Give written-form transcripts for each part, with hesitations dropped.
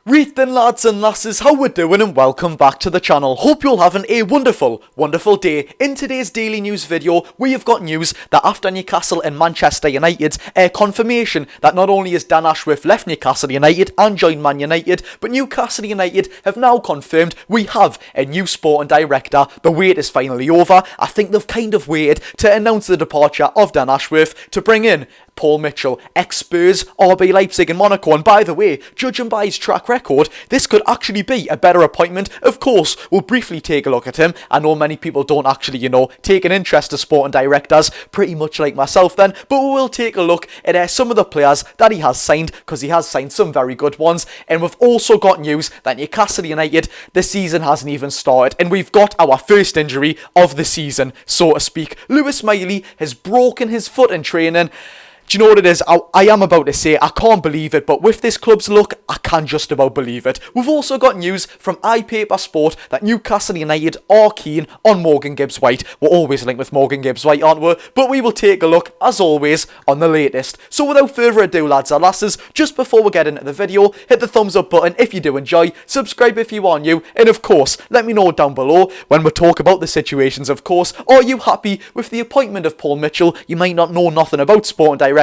Right then, lads and lasses, how we're doing, and welcome back to the channel. Hope you're having a wonderful day. In today's daily news video, we have got news that after Newcastle and Manchester United, confirmation that not only has Dan Ashworth left Newcastle United and joined Man United, but Newcastle United have now confirmed we have a new sporting director. The wait is finally over. I think they've kind of waited to announce the departure of Dan Ashworth to bring in Paul Mitchell, ex-Spurs, RB Leipzig and Monaco. And by the way, judging by his track record, this could actually be a better appointment. Of course, we'll briefly take a look at him. I know many people don't actually, take an interest to sporting directors, pretty much like myself then, but we will take a look at some of the players that he has signed, because he has signed some very good ones. And we've also got news that Newcastle United, the season hasn't even started, and we've got our first injury of the season, so to speak. Lewis Miley has broken his foot in training. Do you know what it is? I am about to say, I can't believe it, but with this club's luck, I can just about believe it. We've also got news from iPaper Sport that Newcastle United are keen on Morgan Gibbs White. We're always linked with Morgan Gibbs White, aren't we? But we will take a look, as always, on the latest. So without further ado, lads and lasses, just before we get into the video, hit the thumbs up button if you do enjoy, subscribe if you are new, and of course, let me know down below when we talk about the situations, of course. Are you happy with the appointment of Paul Mitchell? You might not know nothing about sporting directors,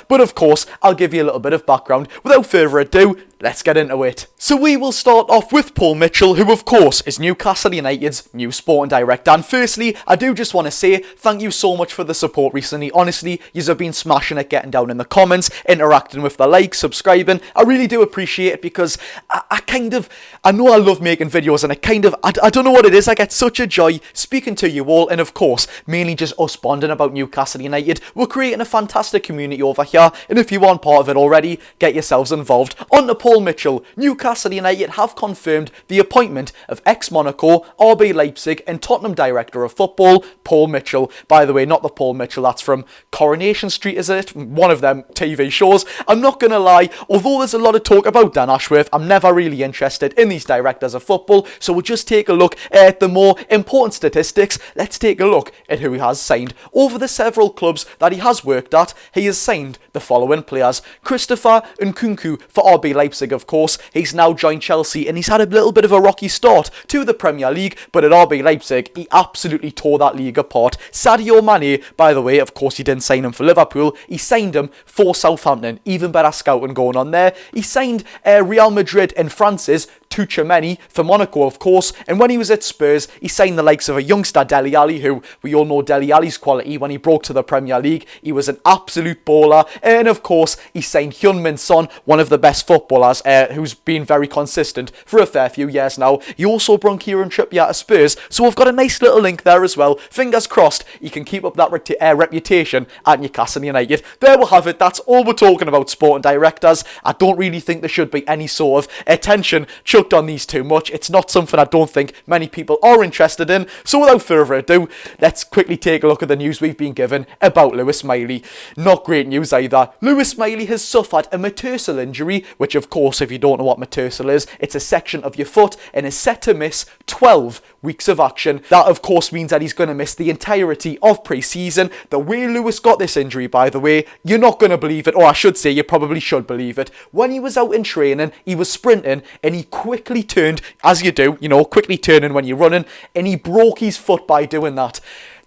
but of course I'll give you a little bit of background. Without further ado, let's get into it. So we will start off with Paul Mitchell, who of course is Newcastle United's new sporting director. And firstly, I do just want to say thank you so much for the support recently. Honestly, you have been smashing it, getting down in the comments, interacting with the likes, subscribing. I really do appreciate it, because I know I love making videos, and I don't know what it is, I get such a joy speaking to you all, and of course, mainly just us bonding about Newcastle United. We're creating a fantastic community over here, and if you aren't part of it already, get yourselves involved. On to Paul Mitchell. Newcastle United have confirmed the appointment of ex-Monaco, RB Leipzig and Tottenham director of football, Paul Mitchell. By the way, not the Paul Mitchell that's from Coronation Street, is it? One of them TV shows. I'm not going to lie, although there's a lot of talk about Dan Ashworth, I'm never really interested in these directors of football, so we'll just take a look at the more important statistics. Let's take a look at who he has signed. Over the several clubs that he has worked at, he has signed the following players. Christopher Nkunku for RB Leipzig, of course. He's now joined Chelsea, and he's had a little bit of a rocky start to the Premier League, but at RB Leipzig, he absolutely tore that league apart. Sadio Mane, by the way, of course he didn't sign him for Liverpool, he signed him for Southampton. Even better scouting going on there. He signed Real Madrid and France's Tuchemeni for Monaco, of course, and when he was at Spurs, he signed the likes of a youngster Dele Alli, who we all know Dele Alli's quality. When he broke to the Premier League, he was an absolute baller, and of course, he signed Heung-min Son, one of the best footballers, who's been very consistent for a fair few years now. He also brought Kieran Trippier to Spurs, so we've got a nice little link there as well. Fingers crossed he can keep up that reputation at Newcastle United. There we have it. That's all we're talking about sporting directors. I don't really think there should be any sort of attention chucked on these too much. It's not something I don't think many people are interested in. So without further ado, let's quickly take a look at the news we've been given about Lewis Miley. Not great news either. Lewis Miley has suffered a metatarsal injury, which of course, if you don't know what metatarsal is, it's a section of your foot, and is set to miss 12 weeks of action. That of course means that he's going to miss the entirety of pre-season. The way Lewis got this injury, by the way, you're not going to believe it, or I should say you probably should believe it. When he was out in training, he was sprinting, and he quickly turned, as you do, quickly turning when you're running, and he broke his foot by doing that.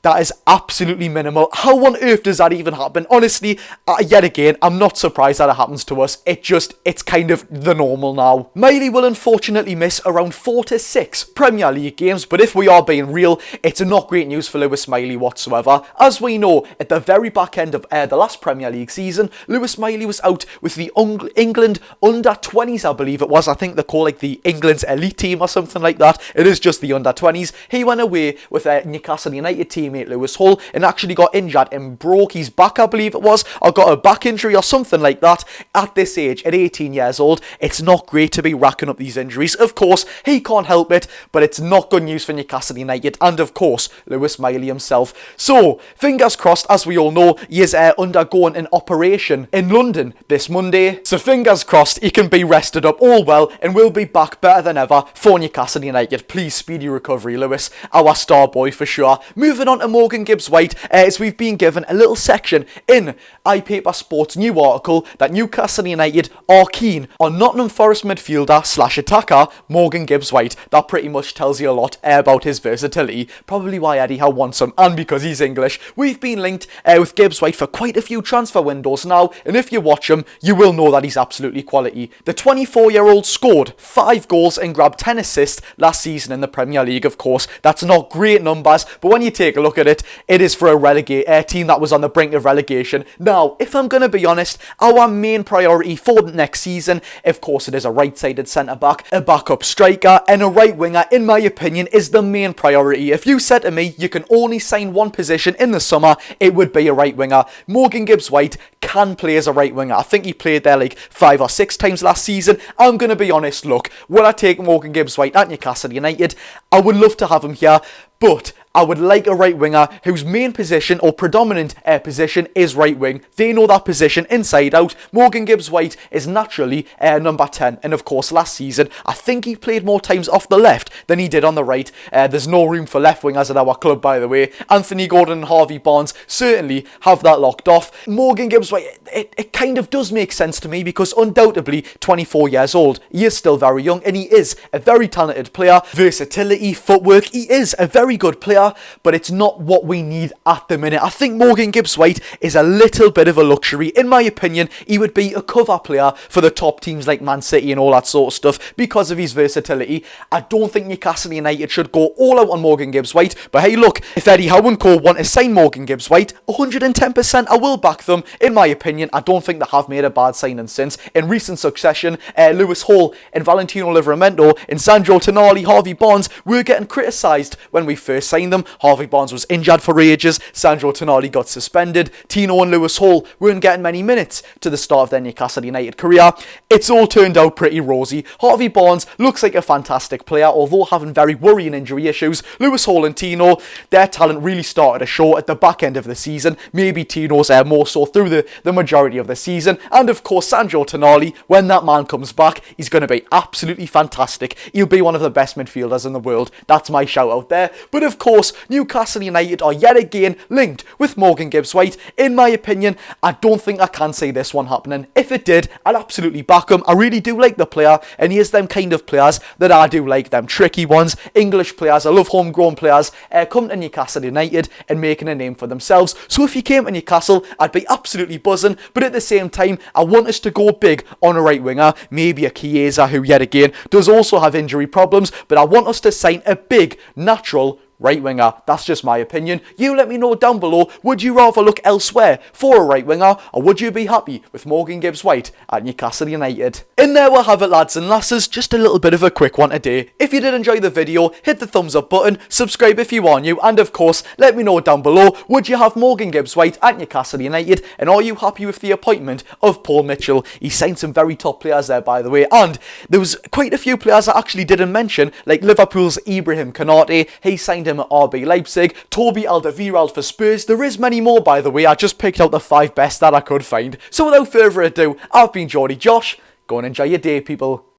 That is absolutely minimal. How on earth does that even happen? Honestly, yet again, I'm not surprised that it happens to us. It's kind of the normal now. Miley will unfortunately miss around 4 to 6 Premier League games, but if we are being real, it's not great news for Lewis Miley whatsoever. As we know, at the very back end of the last Premier League season, Lewis Miley was out with the England under-20s, I believe it was. I think they call it the England's elite team or something like that. It is just the under-20s. He went away with a Newcastle United teammate Lewis Hull and actually got injured and broke his back, I believe it was, or got a back injury or something like that. At this age, at 18 years old, it's not great to be racking up these injuries. Of course, he can't help it, but it's not good news for Newcastle United and of course Lewis Miley himself. So fingers crossed, as we all know, he is undergoing an operation in London this Monday, so fingers crossed he can be rested up all well and will be back better than ever for Newcastle United. Please, speedy recovery, Lewis, our star boy for sure. Moving on on to Morgan Gibbs White, as we've been given a little section in iPaper Sports' new article that Newcastle United are keen on Nottingham Forest midfielder / attacker Morgan Gibbs White. That pretty much tells you a lot about his versatility, probably why Eddie Howe wants him, and because he's English. We've been linked with Gibbs White for quite a few transfer windows now, and if you watch him, you will know that he's absolutely quality. The 24-year-old scored 5 goals and grabbed 10 assists last season in the Premier League, of course. That's not great numbers, but when you take a look at it, it is for a team that was on the brink of relegation. Now, if I'm going to be honest, our main priority for next season, of course, it is a right-sided centre-back, a backup striker, and a right winger, in my opinion, is the main priority. If you said to me, you can only sign one position in the summer, it would be a right winger. Morgan Gibbs White can play as a right winger. I think he played there like 5 or 6 times last season. I'm going to be honest, look, will I take Morgan Gibbs White at Newcastle United? I would love to have him here, but I would like a right winger whose main position or predominant position is right wing. They know that position inside out. Morgan Gibbs White is naturally number 10, and of course last season I think he played more times off the left than he did on the right. There's no room for left wingers at our club, by the way. Anthony Gordon and Harvey Barnes certainly have that locked off. Morgan Gibbs White, it kind of does make sense to me because undoubtedly 24 years old, he is still very young and he is a very talented player. Versatility, footwork, he is a very good player, but it's not what we need at the minute. I think Morgan Gibbs White is a little bit of a luxury. In my opinion, he would be a cover player for the top teams like Man City and all that sort of stuff because of his versatility. I don't think Newcastle United should go all out on Morgan Gibbs White, but hey look, if Eddie Howe and co want to sign Morgan Gibbs White, 110% I will back them. In my opinion, I don't think they have made a bad signing since. In recent succession, Lewis Hall and Valentino Livramento and Sandro Tonali, Harvey Barnes were getting criticised when we first signed them. Harvey Barnes was injured for ages, Sandro Tonali got suspended, Tino and Lewis Hall weren't getting many minutes to the start of their Newcastle United career. It's all turned out pretty rosy. Harvey Barnes looks like a fantastic player, although having very worrying injury issues. Lewis Hall and Tino, their talent really started to show at the back end of the season. Maybe Tino's more so through the majority of the season. And of course, Sandro Tonali, when that man comes back, he's going to be absolutely fantastic. He'll be one of the best midfielders in the world. That's my shout out there. But of course, Newcastle United are yet again linked with Morgan Gibbs White. In my opinion, I don't think I can see this one happening. If it did, I'd absolutely back him. I really do like the player, and he is them kind of players that I do like, them tricky ones, English players. I love homegrown players coming to Newcastle United and making a name for themselves. So if he came to Newcastle, I'd be absolutely buzzing, but at the same time, I want us to go big on a right winger, maybe a Chiesa, who yet again does also have injury problems, but I want us to sign a big, natural right winger. That's just my opinion. You let me know down below, would you rather look elsewhere for a right winger, or would you be happy with Morgan Gibbs White at Newcastle United? And there we have it, lads and lasses, just a little bit of a quick one today. If you did enjoy the video, hit the thumbs up button, subscribe if you are new, and of course, let me know down below, would you have Morgan Gibbs White at Newcastle United, and are you happy with the appointment of Paul Mitchell? He signed some very top players there, by the way, and there was quite a few players I actually didn't mention, like Liverpool's Ibrahim Konate. He signed him at RB Leipzig, Toby Alderweireld for Spurs. There is many more, by the way. I just picked out the 5 best that I could find. So without further ado, I've been Geordie Josh. Go and enjoy your day, people.